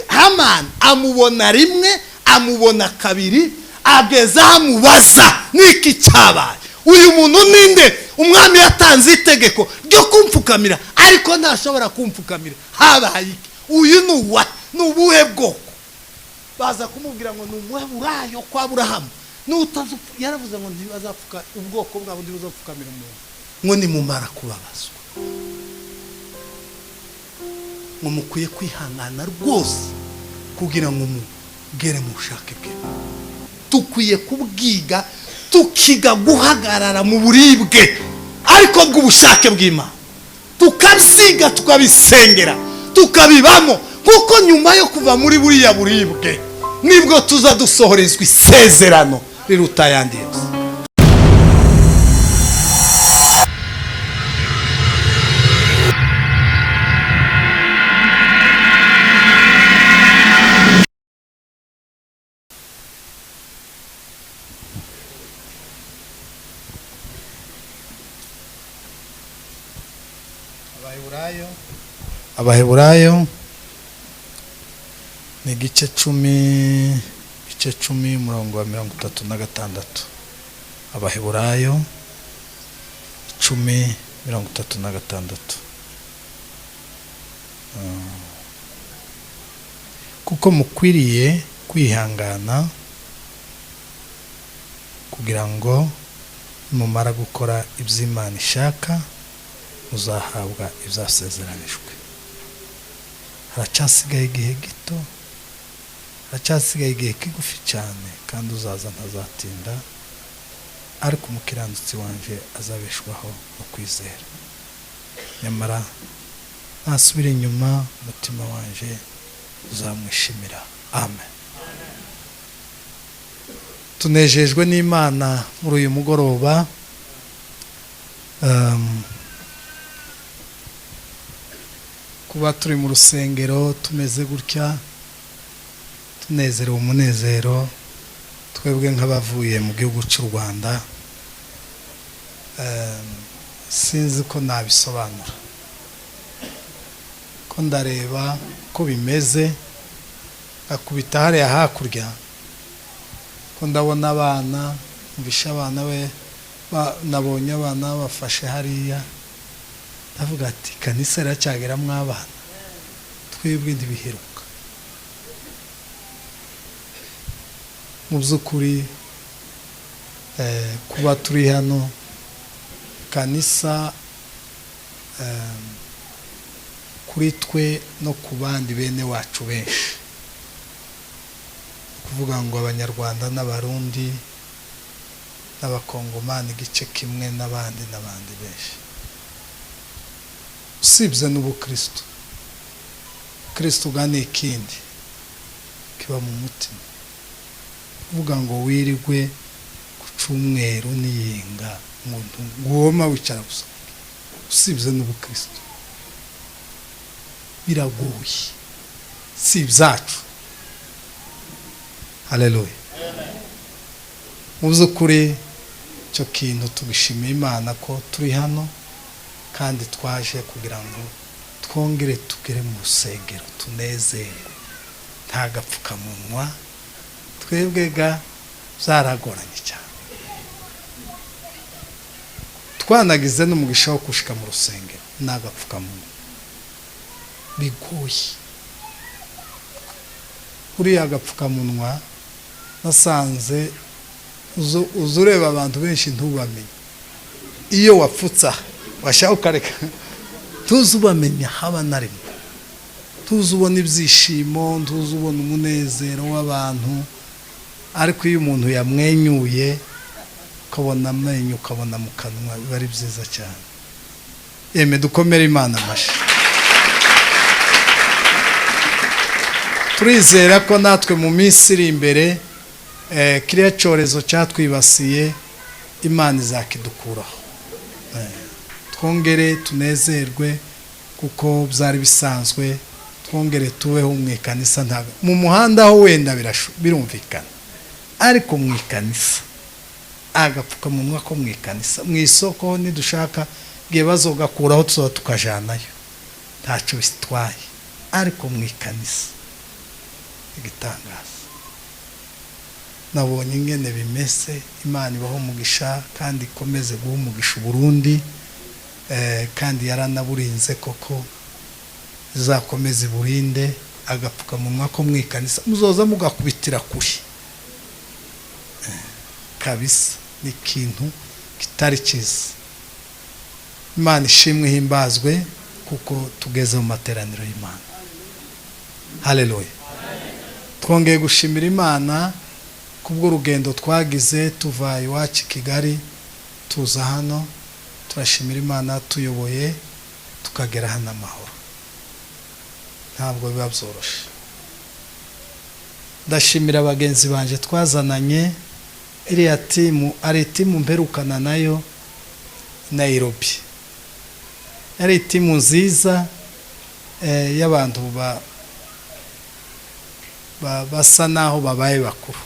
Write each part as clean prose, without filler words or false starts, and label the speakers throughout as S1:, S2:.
S1: Hamani amubona rimwe, amubona kabiri, ageza amubaza niki cyabaye. Uyu muntu ninde? Umwami yatanze itegeko ryo kumfukamira ariko ntashobora kumfukamira. Habaye iki? Uyu nubuhe bwoko? Baza kumubwira ngo n'umuheburayo kwa Aburahamu. Yaravuze ngo ntibazapfuka ubwoko bwabo ntibuzapfukamira umuntu. Ngo nimumara kubabazwa. Ngo mukwiye kwihangana rwose kugira ngo mugere mu bushake bwe. Tukwiye kubwiga, tukiga guhagarara mu buribwe ariko bw'ubushake bw'Imana. Tukabisiga, tukabisengera, tukabibamo, kuko nyuma yo kuva muri buriya buribwe nibwo tuza dusohorezwa isezerano riruta ayandi yose. Abaheburayo ni igice 10 umurongo wa 36. Abaheburayo 10:36. Kuko mukwiriye kwihangana kugira ngo mumara gukora iby'Imana ishaka muzahabwa ibyasezeranijwe. Haracyasigaye igihe gito, haracyasigaye igihe kigufi cyane, kandi uzaza ntazatinda, ariko umukiranutsi wanje azabeshwaho no kwizera. Nyamara nasubira inyuma, umutima wanje uzamwishimira. Amen. Tunejejwe n'Imana muri uyu mugoroba. Kuba turi mu rusengero tumeze gutya, tunezerewe umunezero, twebwe nk'abavuye mu gihugu cy'u Rwanda. Sinzi ko nabisobanura, ko ndareba ko bimeze, akubita hariya hakurya, ko ndabona abana, mvisha abana we, nabonye abana bafashe hariya. Ndavuga ati kanisa iracyageramo abana, twebwe ntibiheruka. Mu by'ukuri kuba turi hano kanisa, kuri twe no ku bandi bene wacu benshi, kuvuga ngo Abanyarwanda n'Abarundi n'Abakongomani igice kimwe n'abandi benshi, usibye n'ubukristo. Kristo gane ikindi kiba mu mutima, kuvuga ngo wirigwe ku cyumweru niyinga umuntu ngoma wicara gusa, usibye n'ubukristo biragoye, si ibyacu. Haleluya. Mu by'ukuri cyo kintu tubishimiye Imana ko turi hano, kandi twaje kugira ngo twongere tugere mu rusengero tunezerwe, nta gapfukamunwa. Twebwe byaragoranye cyane, twanagize n'umugisha wo kushika mu rusengero, nta gapfukamunwa bigoye. Uriya gapfukamunwa nasanze uzureba abantu benshi ntubamenye. Iyo wapfutsa washaka ukareka, tuzubamenya haba na rimwe, tuzubona ibyishimo, tuzubona umunezero w'abantu. Ariko iyo umuntu yamwenyuye, ukabona amenyo, ukabona mu kanwa, biba ari byiza cyane. Yeme dukomere Imana amashyi. Turizera ko natwe mu minsi iri imbere kiriya cyorezo cyatwibasiye Imana izakidukuraho, twongere tunezerwe kuko byari bisanzwe. Twongere tubeho mu ikanisa, ntago mu muhanda ho wenda birumvikana, ariko mu ikanisa agapfukamunwa ko mu ikanisa, mu isoko nidushaka gihe bazogakuraho tuzo tukajanayo, ntacyo bitwaye. ariko mu ikanisa igitangaza nabonye ingene bimeze. Imana ibaho umugisha kandi ikomeze guha umugisha Burundi, kandi yaranaburinze koko izakomeze burinde. Agapfukamunwa ko mu ikanisa muzoza mugakubitira kuri kabisa, ni ikintu kitari cyiza. Imana ishimwe himbazwe kuko tugeze mu materaniro y'Imana. Haleluya. Twongeye gushimira Imana kubwo urugendo twagize tuva iwacu Kigali tuza hano. Turashimira Imana tuyoboye tukagera hano amahoro. Ntabwo biba byoroshye. Ndashimira abagenzi banje twazananye. Iriya timu ari timu mperukana nayo Nairobi. Ari timu nziza y'abantu basa naho babaye bakuru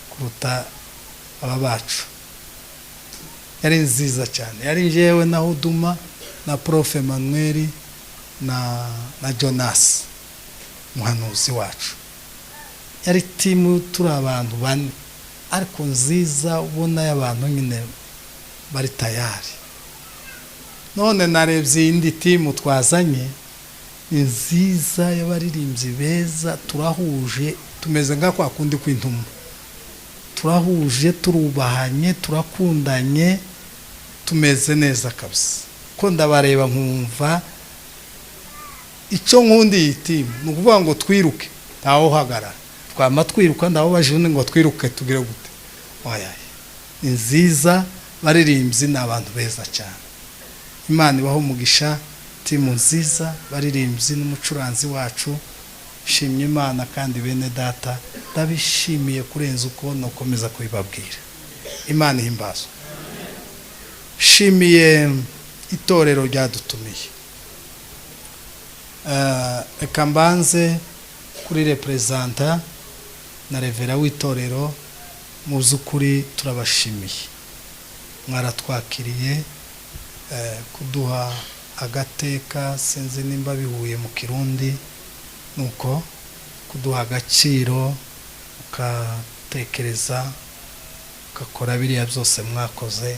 S1: kuruta aba bacu. Yari nziza cyane. Yari jewe na Huduma na Prof Emmanuel na Jonas muhanuzi wacu. Yari timu turi abantu bane ariko nziza, ubona y'abantu nyine bari tayari. None narebye indi timu twazanye nziza y'abaririmbyi beza, turahuje, tumeze nka kwa kundi kw'intumwa. Turahuje, turubahanye, turakundanye, tumeze neza kabisa. Ko ndabareba nkumva icyo nkundi iyi timu ni ukuvuga ngo twiruke ntaho uhagarara. Twama twiruka ndaho bajune ngo twiruke tugire gute. Oya, ni nziza, baririmbyi n'abantu beza cyane. Imana ibaho umugisha, timu nziza, baririmbyi n'umucuranzi wacu. Shimye Imana kandi bene data ndabishimiye kurenza uko nokomeza kubibabwira. Imana ihimbazo. Shimiye itorero ryadutumiye. Reka mbanze kuri representa na revera w'itorero. Mu by'ukuri turabashimiye, mwaratwakiriye kuduha agateka, sinzi nimba bihuye mu Kirundi, nuko kuduha agaciro, ukatekereza, ukakora biriya byose mwakoze.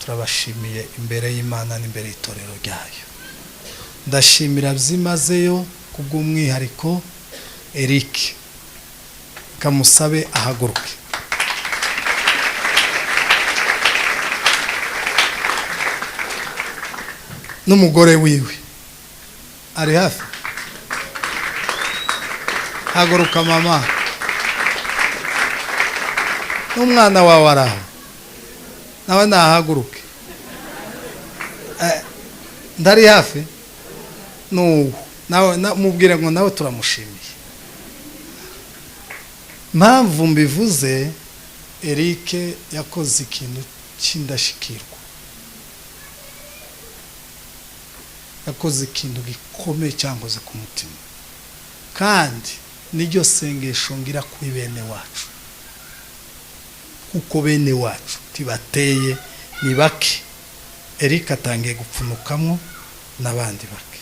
S1: Turabashimiye imbere y'Imana n'imbere y'itorero ryayo. Ndashimira byimazeyo kubw'umwihariko Eric, kamusabe ahaguruke. N'umugore wiwe ari hafi. Haguruka mama. N'umwana wawe araho nawe nahaguruke. Ndari hafi nawe mubwire ngo nawe turamushimiye. Mpamvu mbivuze, Eric yakoze ikintu cy'indashikirwa. Yakoze ikintu gikomeye cyankoze ku mutima, kandi niryo sengesho ngira kuri bene wacu, kuko bene wacu tibateye ni bake. Eric atangiye gupfunukamo n'abandi bake.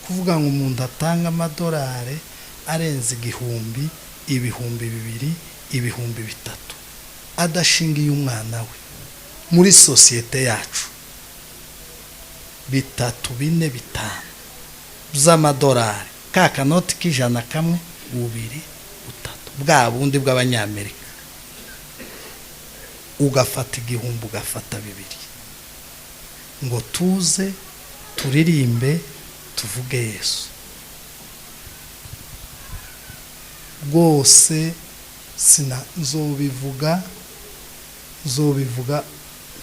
S1: Kuvuga ngo umuntu atanga amadolari arenze igihumbi, ibihumbi bibiri, ibihumbi bitatu, adashingiye umwana we muri sosiyete yacu, bitatu, bine, bitanu z'amadolari, ka kanoti k'ijana kamwe, bubiri, butatu, bwa bundi bw'abanyamerika, ugafata igihumbi, ugafata bibiri, ngo tuze turirimbe tuvuge Yesu. Rwose nzobivuga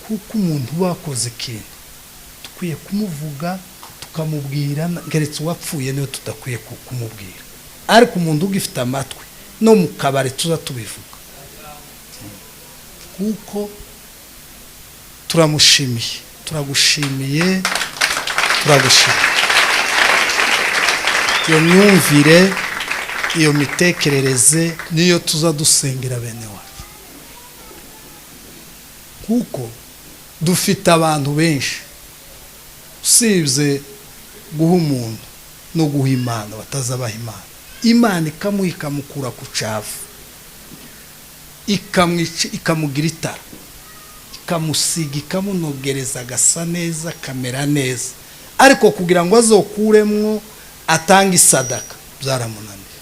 S1: kuko umuntu bakoze ikintu tukwiye kumuvuga, tukamubwira, ngeretse uwapfuye niyo tudakwiye kumubwira. Ariko umuntu ugifite amatwi no mu kabari tuza tubivuga, kuko turamushimiye, turagushimiye. Iyo myumvire, iyo mitekerereze niyo tuza dusengera bene wacu, kuko dufite abantu benshi usibye guha umuntu no guha imana batazabaha imana. Imana ikamuha ikamukura ku cavu, ikamugira itara, ikamusiga, ikamunogereza agasa neza, kamera neza, ariko kugira ngo azokuremwo atanga isadaka byaramunaniye.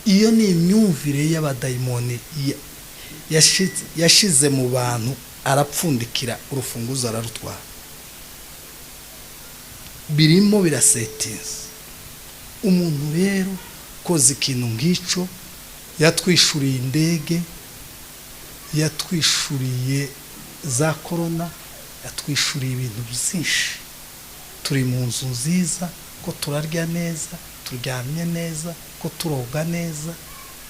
S1: Iyo ni imyumvire y'abadayimoni yashize mu bantu, arapfundikira urufunguzo ararutwara. Birimo birasetinze. Umuntu rero koze ikintu ng'ico, yatwishuriye indege, yatwishuriye za korona, yatwishuriye ibintu byinshi. Turi mu nzu nziza, ko turarya neza, turyamye neza, ko turoga neza,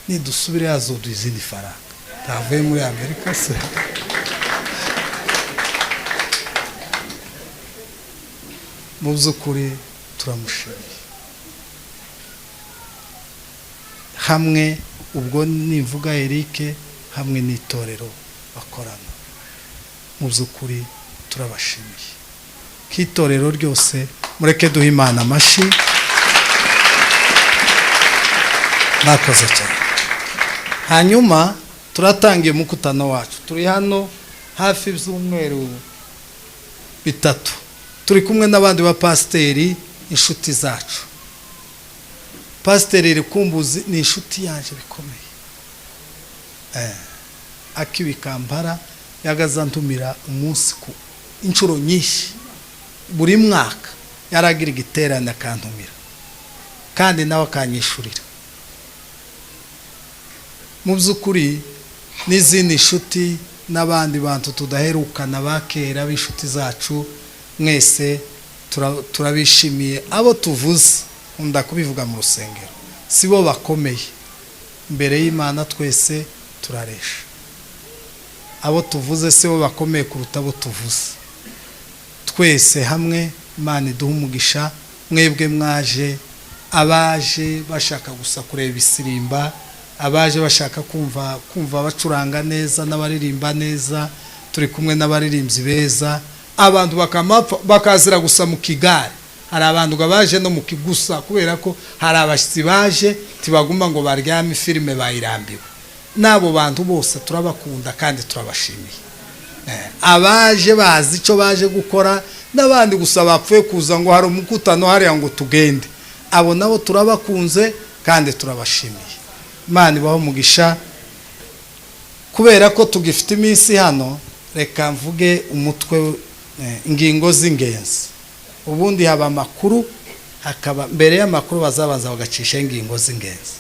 S1: nidusubire yazoduha izindi faranga. Tavuye muri Amerika se. Mu by'ukuri turamushimiye. Hamwe ubwo nivuga Eric, hamwe n'itorero bakorana, mu by'ukuri turabashimiye. K'itorero ryose mureke duha Imana amashi. Nakoze cyane. Hanyuma turatangiye umukutano wacu. Turi hano hafi by'umweru bitatu. Turi kumwe n'abandi ba pasteri, inshuti zacu. Pasteri Rukumbuzi ni inshuti yanje bikomeye. Akibi Kampala yagaza ntumira umunsi ku inshuro nyinshi. Buri mwaka yaragira igiterane akantumira, kandi nawe akanyishurira. Mu by'ukuri n'izindi nshuti n'abandi bantu tudaherukana bakera b'inshuti zacu, mwese turabishimiye. Abo tuvuze unda kubivuga mu rusengero, sibo bakomeye imbere y'Imana, twese turaresha. Abo tuvuze sibo bakomeye kuruta abo tuvuze. Twese hamwe Imana iduha umugisha. Mwebwe mwaje, abaje bashaka gusa kureba isirimba, abaje bashaka kumva bacuranga neza n'abaririmba neza. Turi kumwe n'abaririmbyi beza. Abantu bakazira gusa mu kigare. Hari abantu baje no mu kigusa, kubera ko hari abashitsi baje tibaguma ngo baryame filime bayirambiwe. Nabo bantu bose turabakunda kandi turabashimiye. Abaje bazi icyo baje gukora, n'abandi gusa bapfuye kuza ngo hari umukutano hariya ngo tugende, abo nabo turabakunze kandi turabashimiye. Imana ibaho umugisha. Kubera ko tugifite iminsi hano, reka mvuge umutwe ingingo z'ingenzi. Ubundi haba amakuru, hakaba mbere y'amakuru bazabanza bagacisha ingingo z'ingenzi.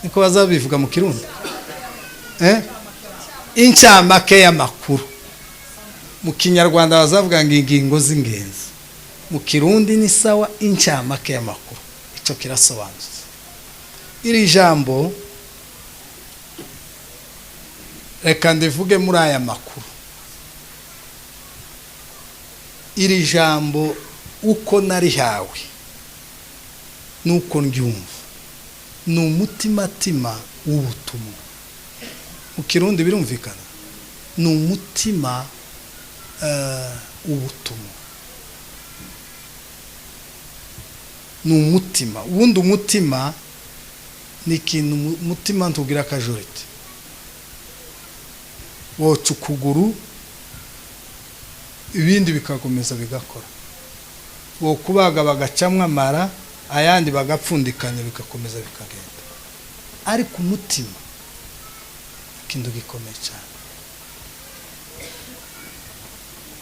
S1: Niko bazabivuga mu Kirundi. Incamake y'amakuru. Mu Kinyarwanda bazavuga ngo ingingo z'ingenzi. Mu Kirundi ni sawa incamake y'amakuru. Ico kirasobanutse. Iri jambo reka ndivuge muri aya makuru. Iri jambo uko narihawe nuko ndyumva, ni umutimatima w'ubutumwa. Mu Kirundi birumvikana, ni umutima ubutumwa. Ni umutima. Ubundi umutima ni ikintu, umutima ntugira akajorite. Woca ukuguru, ibindi bikakomeza bigakora. Wo kubaga bagacamwa amara, ayandi bagapfundikanya bigakomeza bikagenda. Ariko umutima ikintu gikomeye cyane.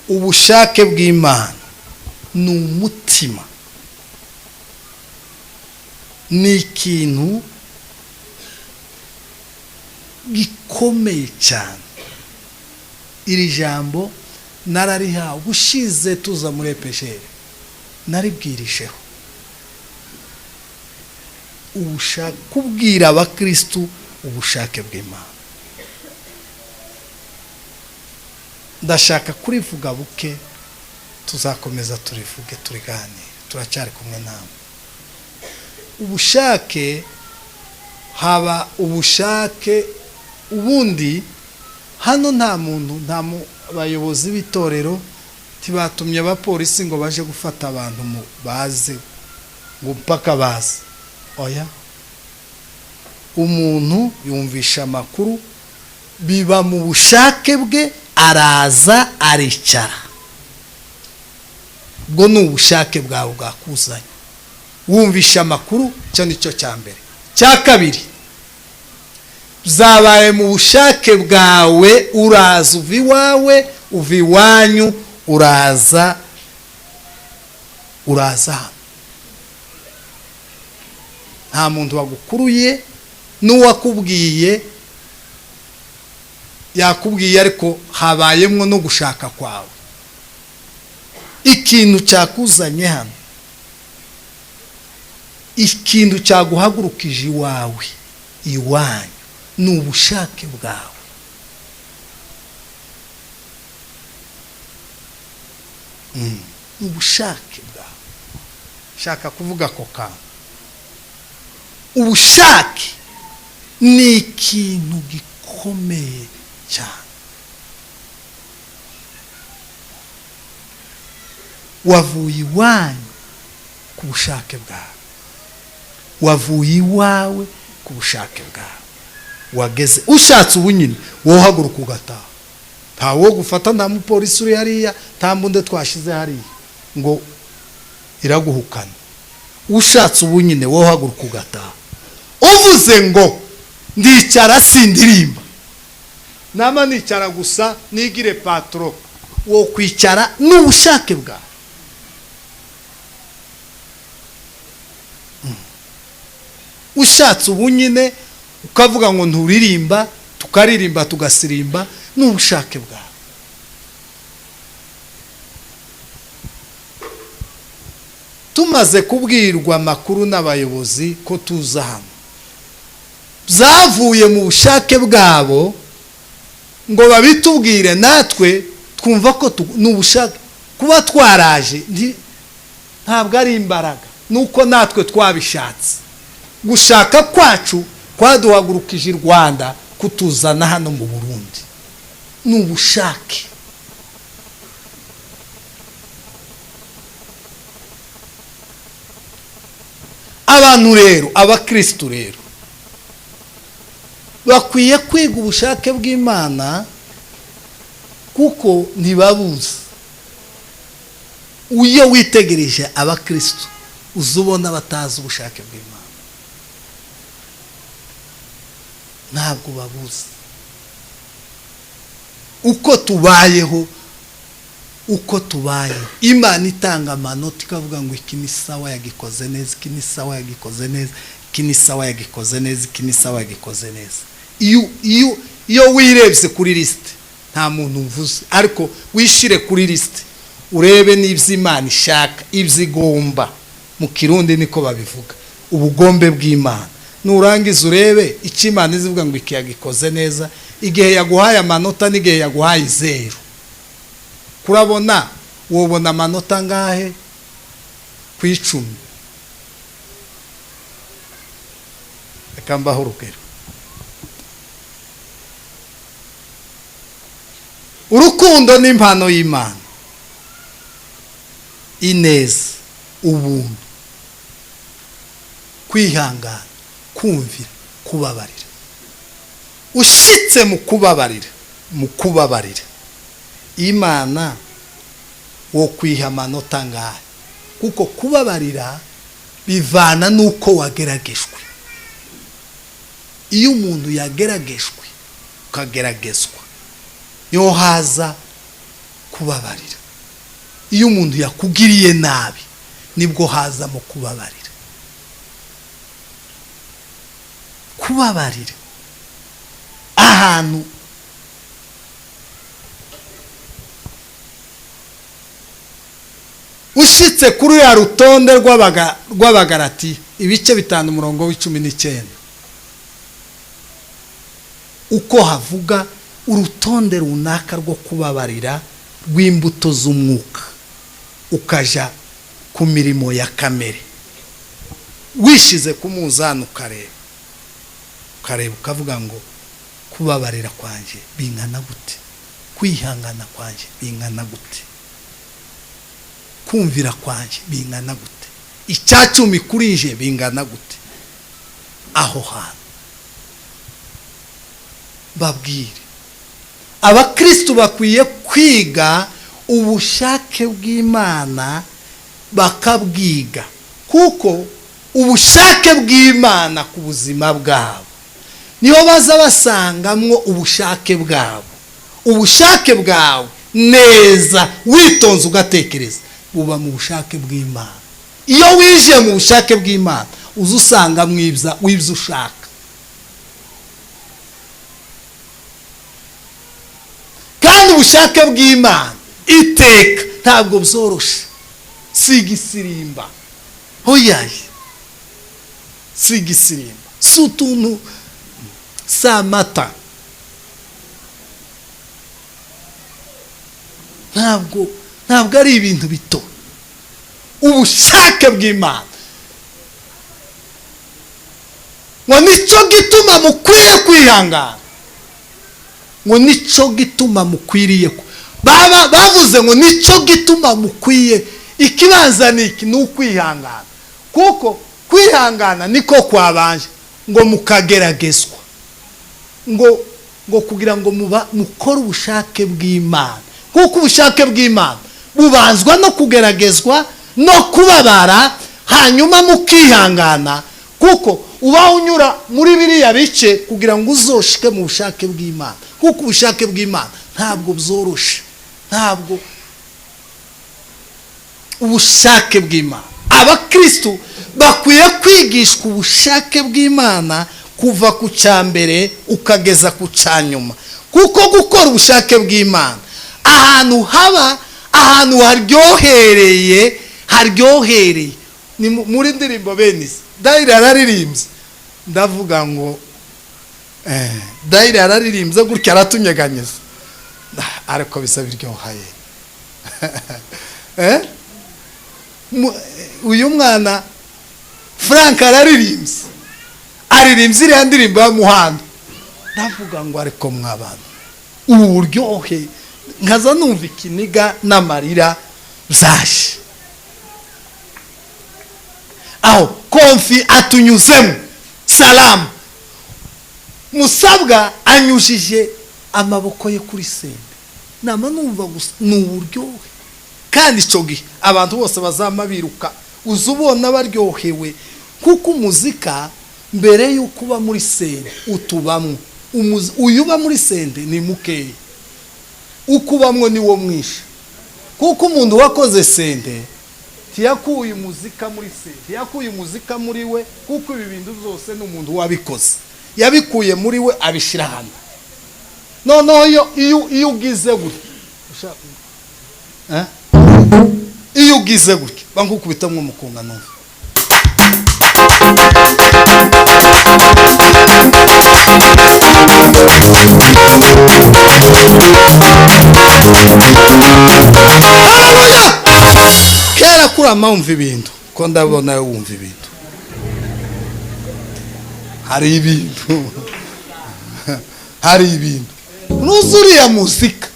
S1: Ubushake bw'Imana ni umutima. Ni ikintu gikomeye cyane. Iri jambo nararihawe ubushize tuza muri Epesheri, naribwirisheho. Ubushake, kubwira abakristu ubushake bw'Imana. Ndashaka kurivuga buke, tuzakomeza turivuge turiganire, turacyari kumwe namwe. Ubushake, haba ubushake. Ubundi hano nta muntu, nta bayobozi b'itorero tibatumye abapolisi ngo baje gufata abantu baze ngo mpaka baze. Oya, umuntu yumvisha amakuru, biba mu bushake bwe, araza aricara. Ubwo ni ubushake bwawe bwakuzanye. Wumvisha amakuru, cyo nicyo cya mbere. Cya kabiri, zabaye mu bushake bwawe, uraza uva iwawe, uva iwanyu, uraza hano. Nta muntu wagukuruye, n'uwakubwiye yakubwiye, ariko habayemwo no gushaka kwawe. Ikintu cyakuzanye hano, ikintu cyaguhagurukije iwawe, iwanyu, ni ubushake bwawe. Ni ubushake bwawe. Shaka kuvuga ako kantu. Ubushake ni ikintu gikomeye cyane. Wavuye iwanyu ku bushake bwawe, wavuye iwawe ku bushake bwawe, wageze. Ushatse ubu nyine wowe haguruka ugataha. Nta wo gufata, nta mupolisi uri hariya, nta mbunde twashize hariya ngo iraguhukana. Ushatse ubu nyine wowe haguruka ugataha. Uvuze ngo ndicara sindirimba, nama nicara gusa nigire patro, wo kwicara n'ubushake bwawe. Ushatse ubu nyine ukavuga ngo nturirimba, tukaririmba tugasirimba, n'ubushake bwawe. Tumaze kubwirwa amakuru n'abayobozi ko tuza hano, byavuye mu bushake bwabo ngo babitubwire, natwe twumva ko n'ubushake. Kuba twaraje ntabwo ari imbaraga, nuko natwe twabishatse. Gushaka kwacu kwaduhagurukije i Rwanda kutuzana hano mu Burundi, ni ubushake. Abantu rero, abakristo rero, bakwiye kwiga ubushake bw'Imana, kuko ntibabuze. Uyo witegereje abakristo uzubona batazi ubushake bw'Imana. Ntabwo babuze. Uko tubayeho, Imana itanga amanota ikavuga ngo iki ni sawa yagikoze neza, iki ni sawa yagikoze neza, iki ni sawa yagikoze neza, iki ni sawa yagikoze neza. Iyo wirebye kuri liste nta muntu mvuze, ariko wishire kuri liste urebe n'ibyo Imana ishaka, ibyo igomba. Mu Kirundi niko babivuga, ubugombe bw'Imana. Nurangiza urebe icyo Imana izivuga ngo iki yagikoze neza, igihe yaguhaye amanota n'igihe yaguhaye 0. Kurabona wobona amanota ngahe ku 10? Akambaho urugero. Urukundo n'impano y'Imana, ineza, ubuntu, kwihangana, kumvira, kubabarira. Ushitse mu kubabarira, Imana wo kwiha amanota ngahe, kuko kubabarira bivana nuko wageragejwe. Iyo umuntu yageragejwe ukageragezwa, niho haza kubabarira. Iyo umuntu yakugiriye nabi, nibwo haza mu kubabarira. Kubabarira ahantu ushitse kuri ya rutonde rw'Abagalatiya ibice 5 umurongo w'19, uko havuga urutonde runaka rwo kubabarira rw'imbuto z'umwuka, ukaja ku mirimo ya kamere, wishize ku muzano ukareba ukavuga ngo kubabarira kwanje bingana gute, kwihangana kwanje bingana gute, kumvira kwanje bingana gute, icyacumi kuri nje bingana gute aho hantu. Babwire abakristo bakwiye kwiga ubushake bw'Imana bakabwiga, kuko ubushake bw'Imana ku buzima bwabo niho baza basangamwo ubushake bwabo. Ubushake bwawe neza witonze ugatekereza buba mu bushake bw'Imana. Iyo wije mu bushake bw'Imana uzusanga mwibza wibza ushaka. Kandi ubushake bw'Imana iteka ntabwo byoroshe, sigisirimba hoyaye, sigisirimba sutuntu samata, ntabwo ari ibintu bito. Ubushake bw'Imana ngo nicyo gituma mukwiye kwihangana, ngo nicyo gituma mukwiriye bavuze ngo nicyo gituma mukwiye. Ikibanza niki ni ukwihangana, kuko kwihangana niko kwabanje ngo mukageragezwa, ngo kugira ngo mukore ubushake bw'Imana, kuko ubushake bw'Imana bubanzwa no kugeragezwa no kubabara, hanyuma mukihangana, kuko uba unyura muri biriya bice kugira ngo uzoshike mu bushake bw'Imana. Kuko ubushake bw'Imana ntabwo byoroshe, ntabwo ubushake bw'Imana. Abakristo bakwiye kwigishwa ubushake bw'Imana kuva ku cyambere ukageza ku cyanyuma, kuko gukora ubushake bw'Imana ahantu haba ahantu haryohereye ni muri ndirimbo benisi Daira araririmbye, ndavuga ngo Daira araririmbye gutya aratunyeganyeza, ariko bisa biryohaye. Uyu mwana Frank araririmbye iriya ndirimbo ya Muhanda, ndavuga ngo ariko mwabana ubu buryohe, nkaza numva ikiniga n'amarira byaje aho Konfi atunyuzemo salamu. Musabwa anyujije amaboko ye kuri sende, nama numva gusa ni uburyohe. Kandi icyo gihe abantu bose bazama biruka, uzubona baryohewe, kuko umuzika mbere y'uko uba muri sende utubamwo. Uyu uba muri sende ni mukeya, uko ubamwo ni wo mwinshi, kuko umuntu wakoze sende tiyakuye umuzika muri sende, yakuye umuzika muri we, kuko ibi bintu byose ni umuntu wabikoze, yabikuye muri we abishira hano. Noneho iyo ugize gutya, iyo ugize gutya bangukubita mwo mukunga numva. Haleluya! Kera kurama wumva ibintu, ko ndabona wumva ibintu, hari ibintu nuzuriya muzika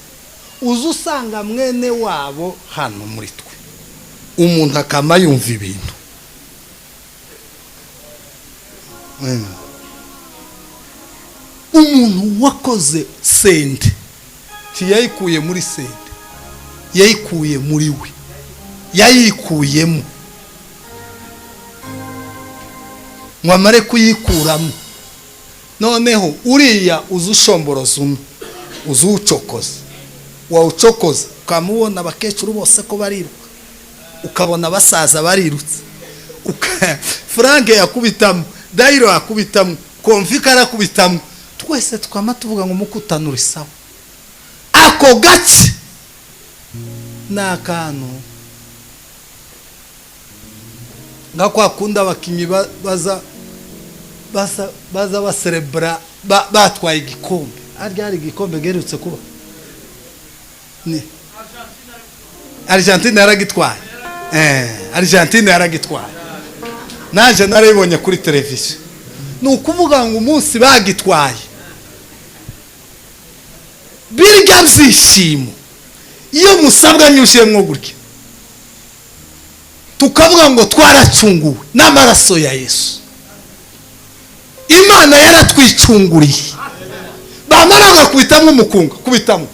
S1: uzusanga mwene wabo hano muri twe, umuntu akama yumva ibintu. Umuntu wakoze sende tiyayikuye muri sende, yayikuye muri we, yayikuyemo. Mwamare kuyikuramo, noneho uriya uzushomboroza umwe, uzucokoza, wawucokoza ukamubona abakecuru bose ko bariruka, ukabona abasaza barirutse, Frank yakubitamo, Dairo yakubitamo, Konfika arakubitamo, twese twama tuvuga ngo mukutanura isawa. Ako gace n'akantu ngako akunda abakinyi baza baserebra batwaye igikombe. Ari igikombe gerutse kuba ni Argentina yaragitwaye, Argentina yaragitwaye, naje naribonye kuri televiziyo. Nukuvuga ngo umunsi bagitwaye birya byishimo, iyo Musabwa anyushemwo gutya tukavuga ngo twaracunguwe n'amaraso ya Yesu. Imana yaratwicunguriye. Bamara bagakubitamo umukunga, kubitamo.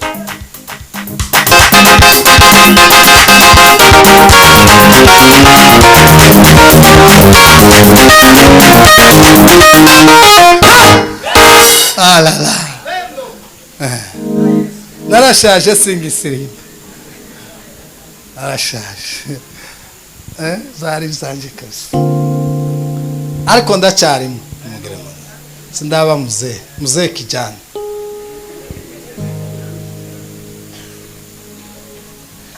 S1: Alala. Narashaje singisirimba. Narashaje. Zari bizanje kabisa. Ariko ndacyarimo umugire mu. Sindaba muzee kijana.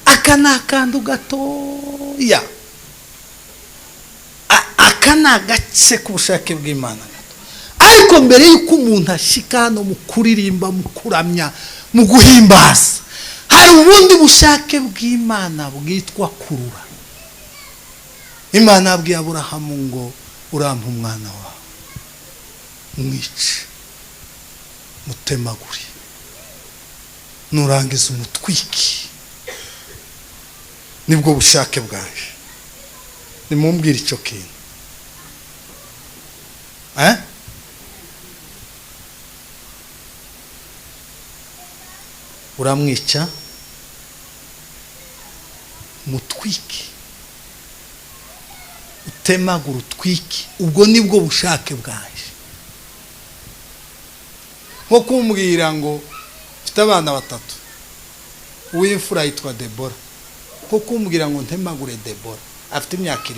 S1: Akana kandu gatoya. Akana gace kubushake bw'Imana. Ariko mbere yuko umuntu ashika no mukuririmba mukuramya mu guhimbaza, hari ubundi bushake bw'Imana bwitwa kurura. Imana yabwiye Aburahamu ngo urampa umwana wawe, mwice, mutemagure, nurangiza umutwiki. Nibwo bushake bwaje. Nimumbwire icyo kintu. Uramwica, mutwiki, utemagura utwiki. Ubwo nibwo bushake bwaje. Nko kumbwira ngo mfite abana batatu, uw'imfura yitwa Debora. Nko kumbwira ngo ntemagure Debora, afite imyaka 7.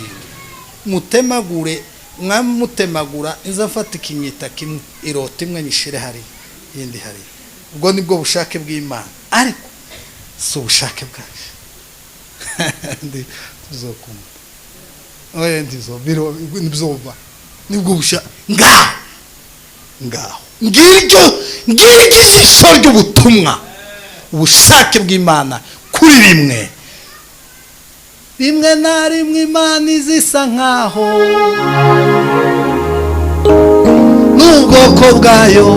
S1: Mutemagure, mwamutemagura izafata ikinyita kimwe, irota imwe nyishire hari yindi hari. Ubwo nibwo bushake bw'Imana. Ariko so bushake bwaje. Ndi tuzokuma. Oye ndizo biro nibzoba. Nibwo bushake ngaho. Ngiryo ishusho ry'ubutumwa. Ubushake bw'Imana kuri rimwe na rimwe Imana izisa nkaho n'ubwoko bwayo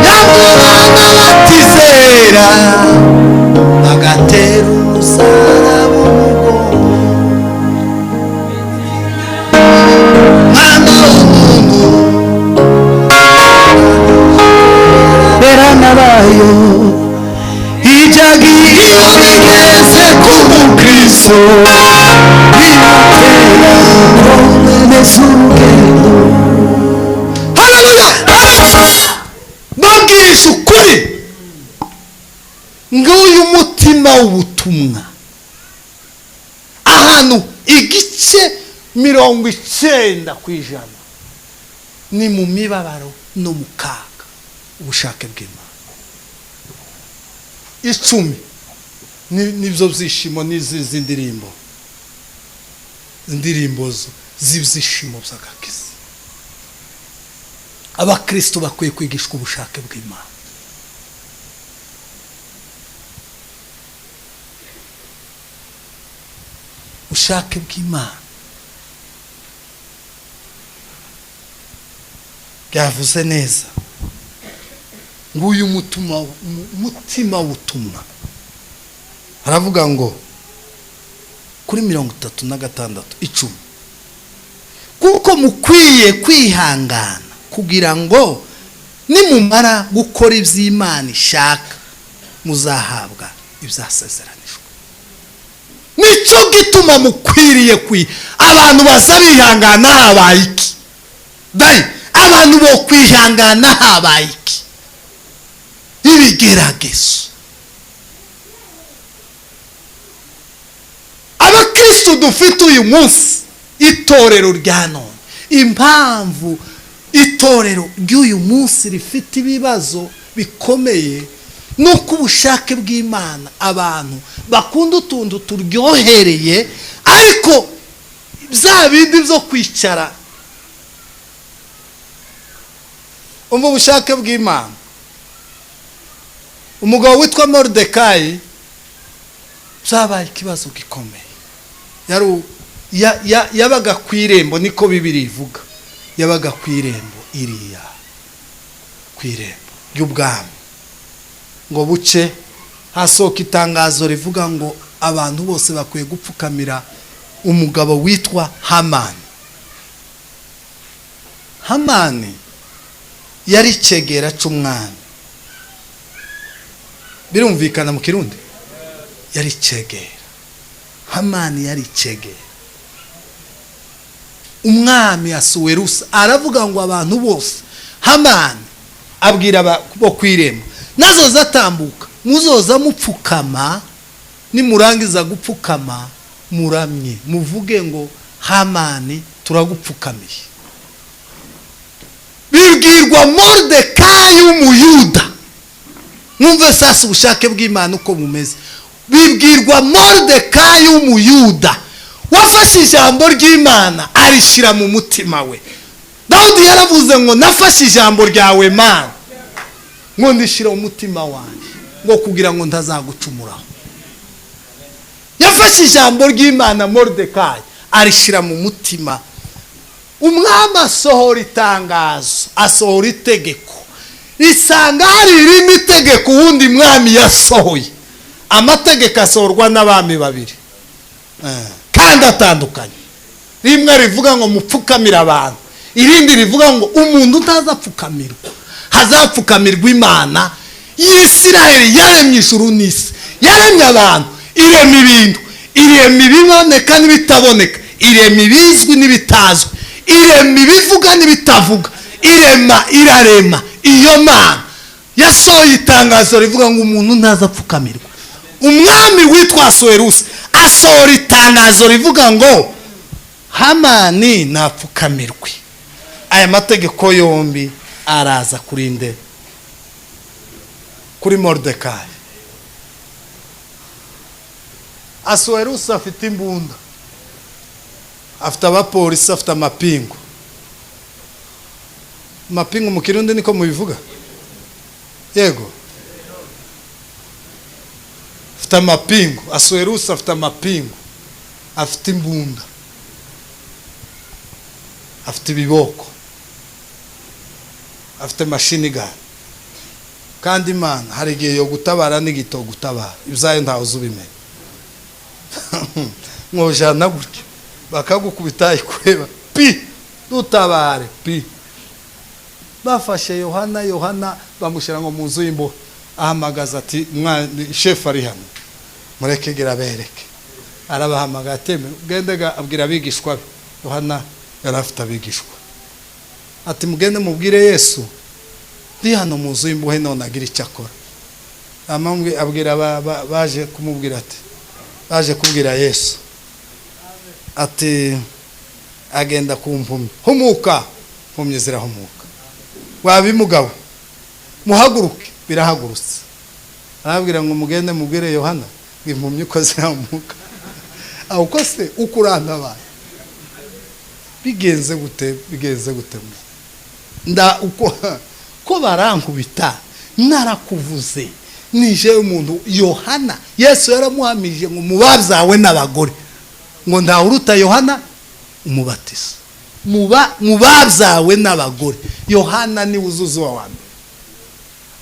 S1: yabwirana batizera bagatera umusaraba umugongo. Mwana w'umuntu berana bayo ijagiye bigeze ku Kristo bimutera komeza urugendo. Haleluya! Babwisha ukuri nguyu mutima w'ubutumwa. Ahantu igice 90% ni mu mibabaro no mu kaga. Ubushake bw'Imana 10 nibyo byishimo n'izi indirimbo z'ibyishimo by'agakiza. Abakristo bakwiye kwigishwa ubushake bw'Imana. Ubushake bw'Imana byavuze neza. Nguyu mutima w'ubutumwa. Haravuga ngo kuri 36:10, kuko mukwiye kwihangana kugira ngo nimumara gukora iby'Imana ishaka muzahabwa ibyasezeranijwe. Nico gituma mukwiriye abantu bazabihangana habaye iki? Dai abantu bo kwihangana habaye iki? Ibigeragezo. Abakristo dufite uyu munsi itorero rya none, impamvu itorero ry'uyu munsi rifite ibibazo bikomeye nuko ubushake bw'Imana abantu bakunda utuntu turyohereye, ariko bya bindi byo kwicara. Ubushake bw'Imana, umugabo witwa Moridekayi byabaye ikibazo gikomeye. Yabaga ku irembo, niko Bibiliya ivuga. Yabaga ku irembo iriya, ku irembo ry'ubwami. Ngo buce hasohoka itangazo rivuga ngo abantu bose bakwiye gupfukamira umugabo witwa Hamani. Hamani yari cegera c'umwami. Birumvikana mu Kirundi? Yari cegera. Hamani yari cegera. Umwami Asuwerusi aravuga ngo abantu bose, Hamani abwira bo kwirema, nazoza atambuka muzoza mupfukama, nimurangiza gupfukama muramye muvuge ngo Hamani turagupfukamiye. Bibwirwa Moridekayi w'Umuyuda. Mwumve sasa ubushake bw'Imana uko bumeze. Bibwirwa Moridekayi w'Umuyuda wafashe ijambo ry'Imana arishira mu mutima we. Dawudi yaravuze ngo nafashe ijambo ryawe Mana ngo ndishira mu mutima wanjye ngo kugira ngo ntazagucumuraho. Yafashe ijambo ry'Imana Moridekayi arishira mu mutima. Umwami asohora itangazo, asohora itegeko. Isanga hari irindi itegeko uwundi mwami yasohoye. Amategeko asohorwa n'abami babiri kandi atandukanye. Rimwe rivuga ngo mupfukamira abantu, irindi rivuga ngo umuntu utazapfukamirwa hazapfukamirwa Imana y'Isiraheli yaremye ijuru n'isi, yaremye abantu, irema ibintu, irema ibiboneka n'ibitaboneka, irema ibizwi n'ibitazwi, irema ibivuga n'ibitavuga, irarema. Iyo Mana yasohoye itangazo rivuga ngo umuntu ntazapfukamirwa. Umwami witwa Asuwerusi asohora itangazo rivuga ngo Hamani napfukamirwe. Aya mategeko yombi araza kurinde kuri Moridekayi. Asuwerusi afite imbunda, afite abapolisi, afite amapingu. Mapingu mu Kirundi niko mubivuga? Yego. Afite amapingu. Asuwerusi afite amapingu, afite imbunda, afite ibiboko, afite machine gun. Kandi Imana hari igihe yo gutabara n'igito gutabara. Ibyayo ntawe uzubimenya. Mwojana gutyo bakagukubita ikweba pi dutabare pi. Bafashe Yohana bamushira ngo munzu y'imbo, ahamagaza ati chef ari hano mureke gira bereke. Arabahamagaza ati gendega abwira abigishwa be. Yohana yarafite abigishwa ati mugende mubwire Yesu ndi hano munzu y'imbo he none agira icyakora. Amambwe abwira baje kumubwira ati baje kubwira Yesu ati agenda kumpumya, humuka. Mpumye zirahumuka. Wabimugabo muhaguruke, birahagurutse. Arabwira ngo mugende mubwire Yohana impumyi uko ziramuka. Aho ko se ukuranda abantu bigenze gute nda uko ko barankubita narakuvuze nije umuntu. Yohana Yesu yaramuhamije ngo mubabyawe n'abagore ngo ndawuruta Yohana umubatiza. Mubabyawe n'abagore, Yohana ni uzuzu wa wambere.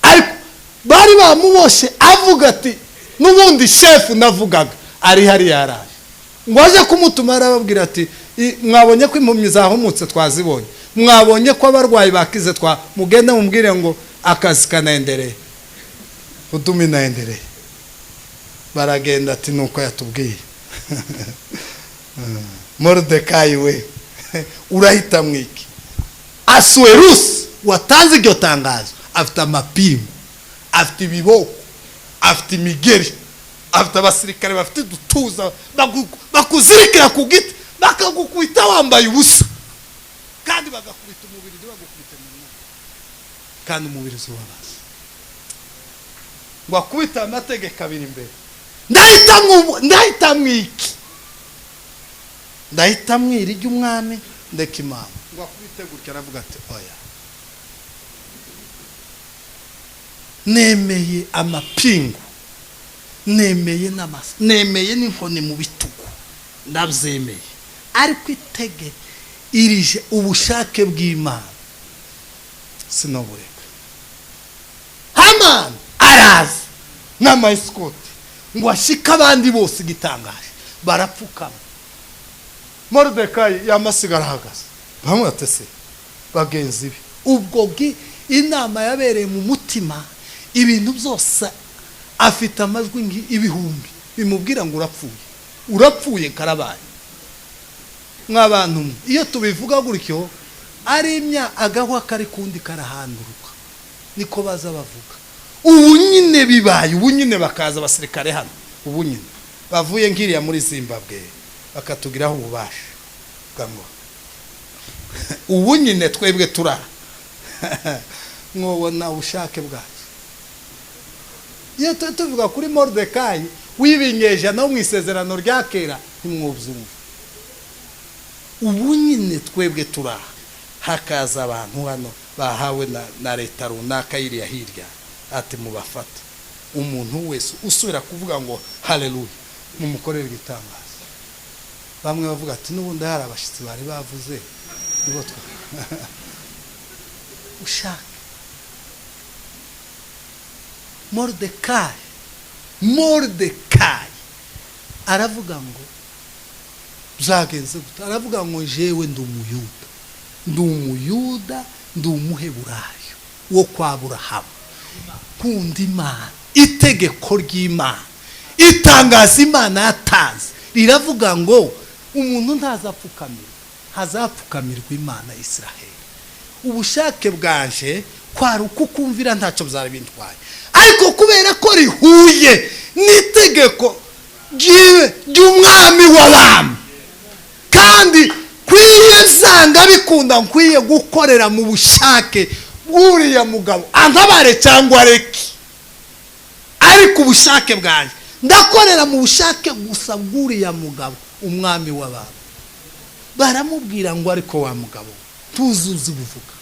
S1: Ariko bari bamuboshe avuga ati nubundi chef navugaga ari hari yaraje ngo aje kumutuma. Arababwira ati mwabonye ko impumyi zahumutse twazibonye, mwabonye ko abarwayi bakize mugende mumbwire ngo akazi kanaendelea, huduma inaendelea. Baragenda ati nuko yatubwiye. Moridekayi we urahita mwiki. Asuwerusi watanze iryo tangazo afite amapingu, afite ibiboko, afite imigeri, afite abasirikare bafite dutuza bakuzirikira ku giti bakagukubita wambaye ubusa kandi bagakubita umubiri bagukubita mu mwuka kandi umubiri zubabaza ngo akubita amategeko abiri imbere. Ndahita mwiki, ndahita mwiri ry'umwami ndeka Imana ngo akubite gutya. Aravuga ati oya, nemeye amapingu, nemeye n'amasa, nemeye n'inkoni mu bitugu, ndabyemeye. Ariko itege irije ubushake bw'Imana sinobureka. Hamani araza n'amayisikoti ngo ashike abandi bose igitangaje barapfukama. Moridekayi yamasigara ahagaze. Bamwe atese bagenzi be ubwo inama yabereye mu mutima, ibintu byose afite amajwi ibihumbi bimubwira ngo urapfuye karabaye. Nk'abantu iyo tubivuga gutyo ari agahwa kari kundi karahanduruka, niko baza bavuga. Ubu nyine bibaye, ubu nyine bakaza abasirikare hano, ubu nyine bavuye ngiriya muri Zimbabwe bakatugiraho ububasha bwamwo. Ubu nyine twebwe tura mwobona ubushake bwacu. Iyo tuvuga kuri Moridekayi wibinyeje no mu isezerano rya kera ntimwubyumva. Ubu nyine twebwe tura hakaza abantu hano bahawe na leta runaka iriya hirya ati mubafata. Umuntu wese usubira kuvuga ngo haleluya mumukorere igitangaza. Bamwe bavuga ati n'ubundi hari abashitsi bari bavuze nibo ushaka. Moridekayi aravuga ngo byagenze gute? Aravuga ngo jewe ndi umuyuda ndi umuheburayo wo kwa Aburahamu, kunda Imana, itegeko ry'Imana, itangaza Imana yatanze riravuga ngo umuntu ntazapfukamira, hazapfukamirwa Imana ya Isiraheli. Ubushake bwanje kwari ukukumvira ntacyo byari bintwaye, ariko kubera ko rihuye n'itegeko ry'umwami w'abami, kandi kwiye zanga bikunda nkwiye gukorera mu bushake bw'uriya mugabo antabare cyangwa reki, ariko ubushake bwanjye ndakorera mu bushake gusa bw'uriya mugabo umwami w'abami. Baramubwira ngo ariko wa mugabo tuzuzi buvuga.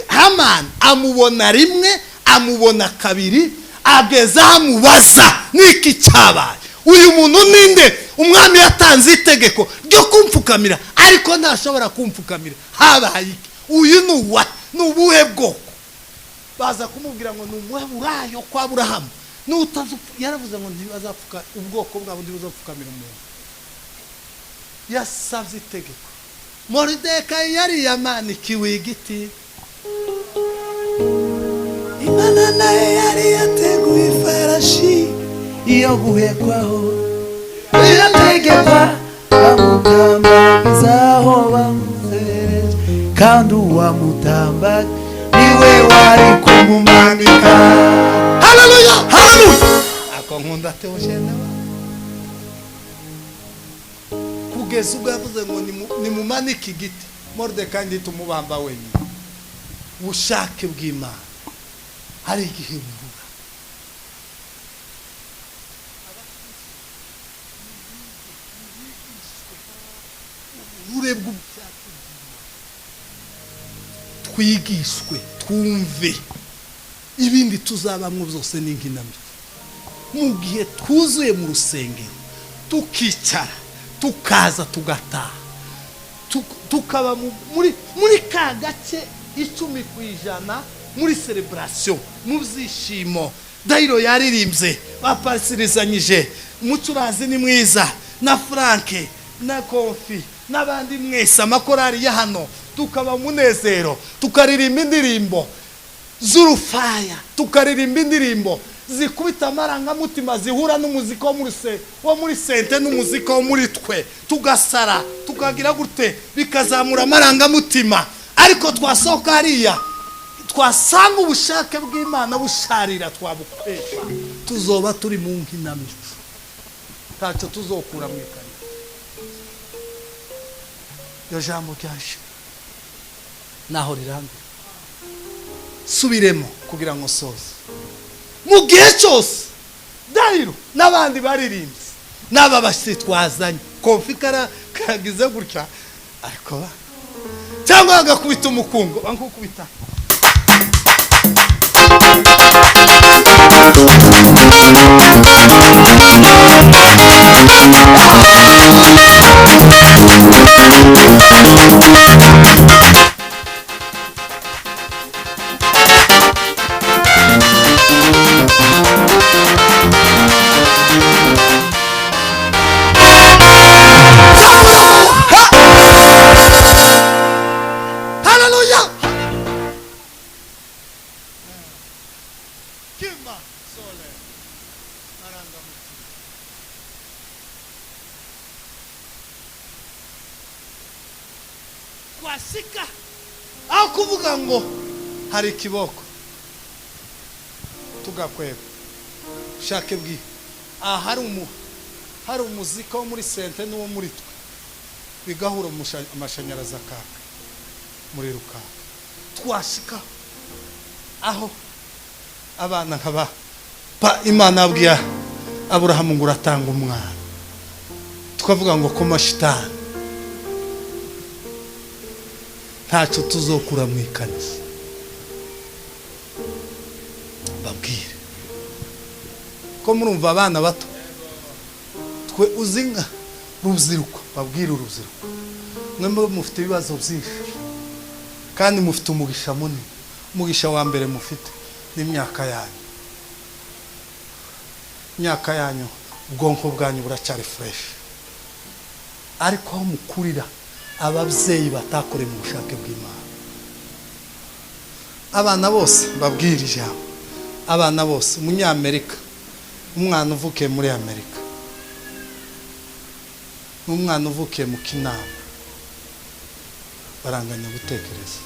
S1: Hamani amubona rimwe, amubona kabiri, ageza amubaza niki cyabaye. Uyu muntu ninde? Umwami yatanze itegeko ryo kumfukamira, ariko ntashobora kumfukamira. Habaye iki? Uyu ni ubuhe bwoko? Baza kumubwira ngo ni umuheburayo kwa Aburahamu. Yaravuze ngo ntibazapfuka ubwoko bwabo, ntibazapfukamira umuntu. Yasabye itegeko. Moridekayi yari yamanikiwe igiti. Imana nayo yari yateguye ifarashi iyo guhekwaho, irategekwa bamutambagizaho bamusereje, kandi uwamutamba niwe wari kumumanika. Haleluya, haleluya. Ako nkunda Theogene kugeza ubwo yavuze ngo nimumanike igiti. Moridekayi ndi tumubamba wenyine. Ubushake bw'Imana hari igihe buvuga. Urebwe twigishwe twumve, ibindi tuzabamwe byose ni nk'inamye. Mu gihe twuzuye mu rusengero tukicara tukaza tugataha tukaba muri ka gace 10% muri celebration, mu byishimo. Dairo yaririmbye bapasirizanyije, umucurazi ni mwiza na Franke na Kofi n'abandi mwese amakorari ya hano, tukaba munezero, tukaririmba indirimbo z'urufaya, tukaririmba indirimbo zikubita amarangamutima zihura n'umuziki wo muri sente n'umuziki wo muri twe, tugasara tukagira gute bikazamura amarangamutima. Ariko twasohoka hariya twasanga ubushake bw'Imana busharira, twabukwesha tuzoba turi mu nkinamico, ntacyo tuzokura mu ikanya. Yo jambo ryaje naho rirambye subiremo kugira ngo soze. Mu gihe cyose Dairo n'abandi baririmbye n'aba basitwazanye konfikara kagize gutya, ariko cyangwa agakubita umukungo bankukubita. twasika aho kuvuga ngo hari ikiboko tugakweba ushake bwi hari umuzika wo muri sente n'uwo muri twe bigahura amashanyarazi akaka muri rukaka twashika aho abana nkaba Imana yabwiye Aburahamu ngo uratanga umwana tukavuga ngo ko mashitani ntacyo tuzokura mu ikanisa babwire ko murumva abana bato twe uzinga rubyiruko babwire urubyiruko mwe mufite ibibazo byinshi kandi mufite umugisha munini umugisha wa mbere mufite n'imyaka yanyu ubwonko bwanyu buracyari fresh ariko aho mukurira ababyeyi batakore mu bushake bw'Imana abana bose babwira ijambo abana bose umunyamerika umwana uvukiye muri Amerika n'umwana uvukiye mu Kinama baranganya gutekereza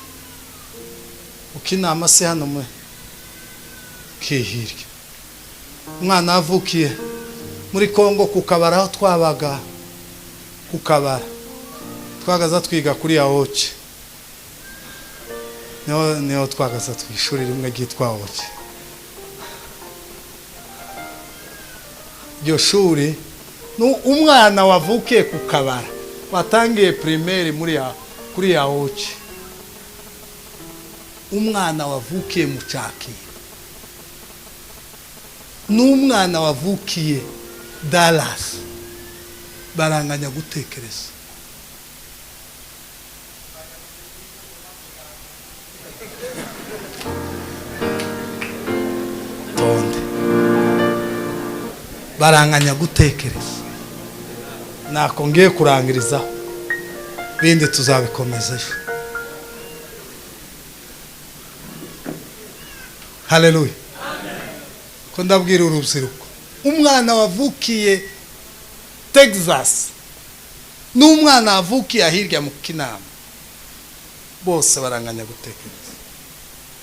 S1: Ukinama se hano mwe kihirye umwana avukiye muri Kongo kukabara aho twabaga kukabara twagaza twiga kuri yaoche niho twagaza twishuri rimwe gitwa Oche iryo shuri umwana wavukiye kukabara watangiye primaire kuri yaoche umwana wavukiye mu Cakira n'umwana wavukiye Dallas baranganya gutekereza baranganya gutekereza nako ngiye kurangiriza bindi tuzabikomeza ejo haleluya ko ndabwira urubyiruko umwana wavukiye Texas n'umwana wavukiye ahirya mu Kinama bose baranganya gutekereza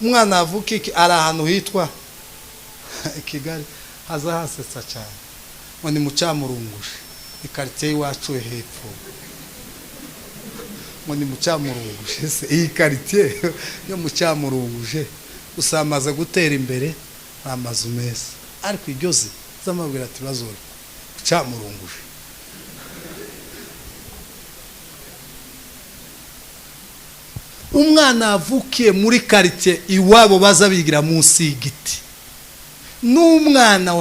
S1: umwana wavukiye ari ahantu hitwa Kigali haza hasetsa cyane ngo ni mu Cyamurunguje ikaritiye iwacu hepfo ngo ni mu Cyamurunguje iyi karitiye yo mu Cyamurunguje usamaze gutera imbere amazu meza ariko iryoze zamabwira ati bazora Cyamurunguje umwana avukiye muri karitiye iwabo baza bigira munsi y'igiti n'umwana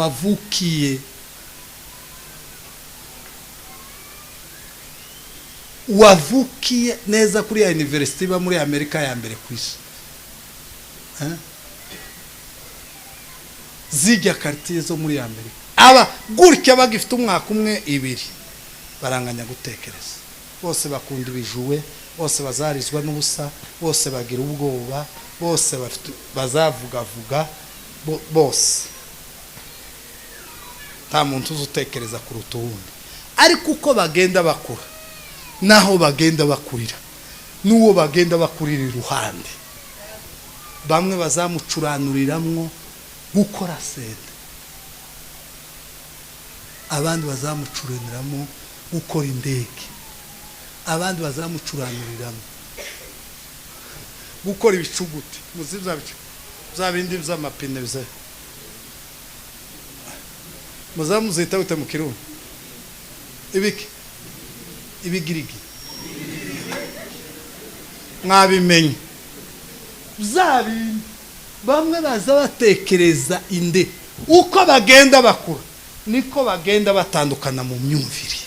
S1: wavukiye neza kuri ya university ba muri Amerika ya mbere kwisi zijya quartier zo muri Amerika aba gutya bagifite umwaka umwe ibiri baranganya gutekereza bose bakunda ibijuwe bose bazarizwa n'ubusa bose bagira ubwoba bose bazavuga bose nta muntu uzutekereza kuruta uwundi ariko uko bagenda bakura naho bagenda bakurira n'uwo bagenda bakurira iruhande bamwe bazamucuranuriramwo gukora sede abandi bazamucuraniramo gukora indege abandi bazamucuranuriramwo gukora ibicuguti za bindi by'amapine bize muzamuzita ute mu Kirundi ibigirigi mwabimenye zabindi bamwe baza batekereza inde uko bagenda bakura niko bagenda batandukana mu myumvire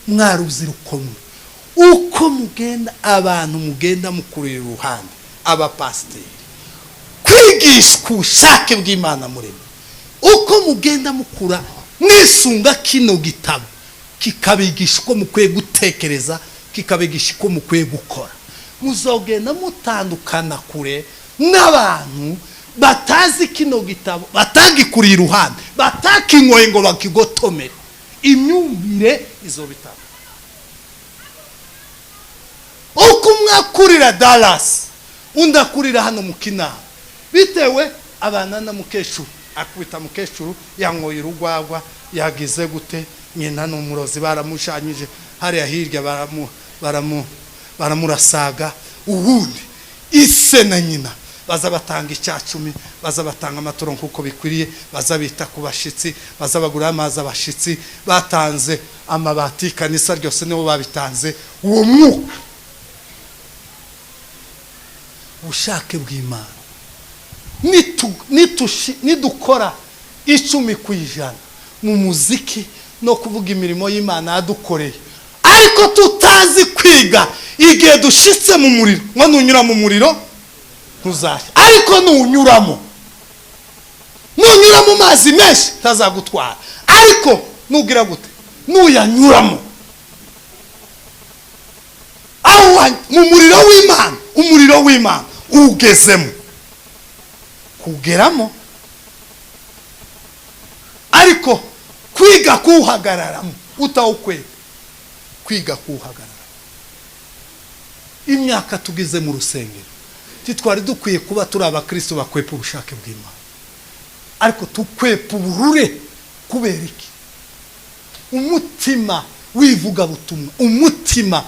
S1: mwarubyiruko uko mugenda abantu mugenda mukurira uruhande abapasiteri kwigishwa ubushake bw'Imana murimo uko mugenda mukura mwisunga kino gitabo kikabigisha uko mukwiye gutekereza kikabigisha uko mukwiye gukora muzogenda mutandukana kure n'abantu batazi kino gitabo batagikuriye iruhande batakinyoye ngo bakigotomere imyumvire izo bitabo uko umwe akurira Dallas undi akurira hano mu Kinama bitewe abana na mukecuru akubita mukecuru yankoye urugwagwa yagize gute nyina n'umurozi baramushanyije hariya hirya baramurasaga ubundi ise na nyina baza batanga icyacumi baza batanga amaturo nkuko bikwiriye baza bita ku bashitsi baza bagura amazi abashitsi batanze amabati kanisa ryose nibo babitanze uwo mwuka ubushake bw'Imana nidukora 10% mu muziki no kuvuga imirimo y'Imana yadukoreye ariko tutazi kwiga igihe dushitse mu muriro ngo nunyura mu muriro ntuzashya ariko nunyura mu mazi menshi tazagutwara ariko nugira gute nuyanyuramo aho mu umuriro w'Imana ugezemo kugeramo ariko kwiga kuhagararamo utawukwega kwiga kuhagarara imyaka tugize mu rusengero titwari dukwiye kuba turi abakristo bakwepa ubushake bw'Imana ariko tukwepa uburure kubera iki umutima wivuga butumwa umutima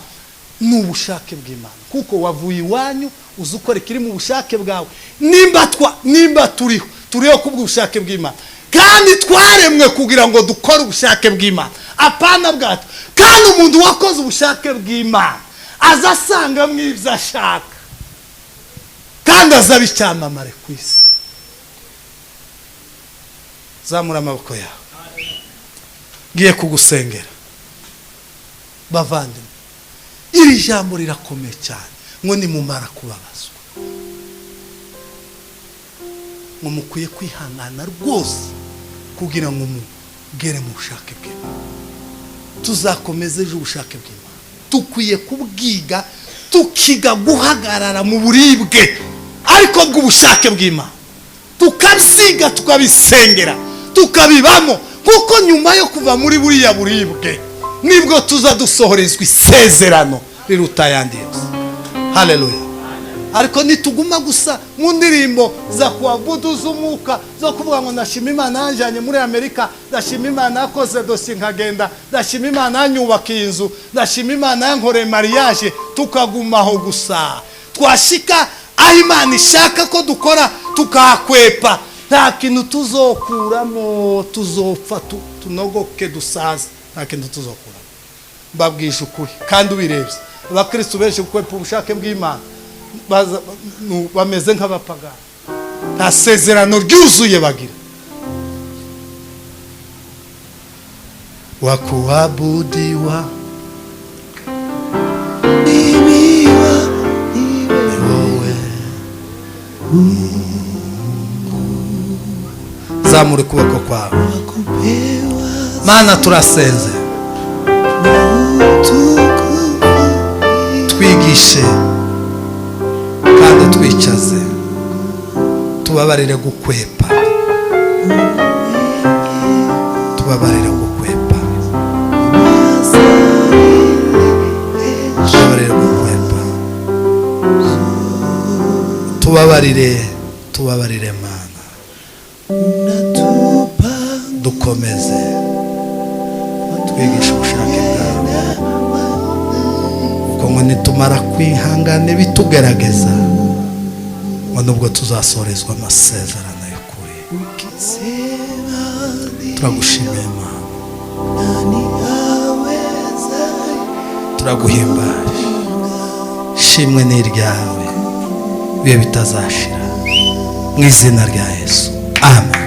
S1: n'ubushake bw'Imana kuko wavuye iwanyu uzukora kiri mu bushake bwawe nimba turiho kubw'ubushake bw'Imana kandi twaremwe kugira ngo dukore ubushake bw'Imana apana bwato kandi umuntu wakoze ubushake bw'Imana azasanga mw'ibyo ashaka kandi azabicyamamare ku isi zamura amaboko yawe ngiye kugusengera bavandimwe iri jambo rirakomeye cyane ngo nimumara kubabazwa ngo mukwiye kwihangana rwose kugira ngo mugere mu bushake bw'Imana tuzakomeze ejo ubushake bw'Imana tukwiye kubwiga tukiga guhagarara mu buribwe ariko bw'ubushake bw'Imana tukabisiga tukabisengera tukabibamo kuko nyuma yo kuva muri buriya buribwe nibwo tuza dusohorezwa isezerano riruta ayandi yose haleluya ariko nituguma gusa mu ndirimbo za kuabudu z'umwuka zo kuvuga ngo ndashima Imana yanjanye muri Amerika ndashima Imana yakoze dossier nkagenda ndashima Imana yanyubakiye inzu ndashima Imana yankoreye mariage tukagumaho gusa twashika aho Imana ishaka ko dukora tukakwepa nta kintu tuzokuramo tuzopfa tunogoke dusaza nta kintu tuzokuramo mbabwisha ukuri kandi ubirebye abakristo benshi kwepa ubushake bw'Imana bameze nk'abapagani nta sezerano ryuzuye bagira wakuabudiwa zamura ukuboko kwawe Mana turasenze twigishe kandi twicaze tubabarire gukwepa tubabarire gukwepa tubabarire Mana dukomeze twigishe ubushake bwawe kuko ngo nitumara kwihangana bitugerageza ngo nubwo tuzasorezwa amasezerano y'ukuri turagushimiye Mana turaguhimbaje shimwe ni iryawe bibe bitazashira mu izina rya Yesu amen.